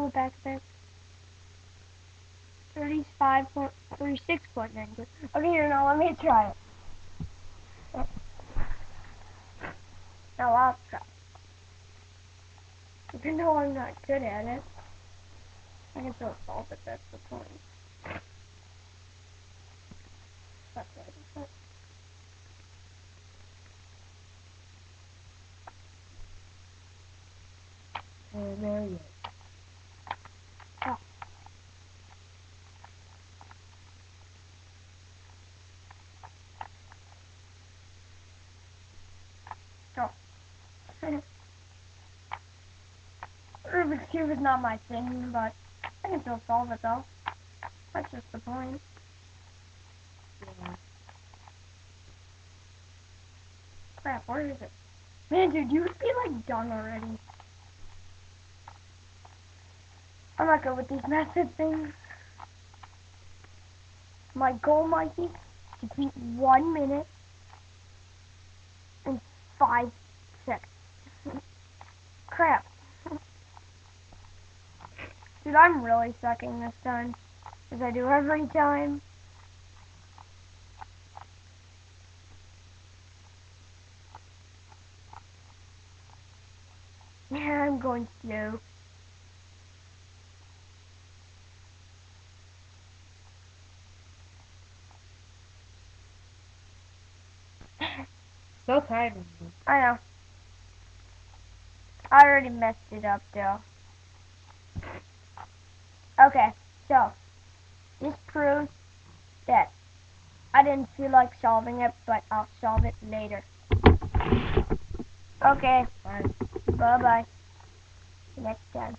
go back there. 36.92. Okay, here, now let me try it. Now I'll try. Even though I'm not good at it, I can still solve it, that's the point. That's right. And there he is. Oh. Oh. Rubik's Cube is not my thing, but I can still solve it though. That's just the point. Yeah. Crap, where is it? Man, dude, you would be like done already. I'm not good with these method things. My goal might be to beat 1 minute and 5 seconds. Crap. Dude, I'm really sucking this time, as I do every time. Yeah, I'm going slow. So tired of me. I know. I already messed it up, though. Okay, so, this proves that I didn't feel like solving it, but I'll solve it later. Okay, Fine. bye-bye. Next time.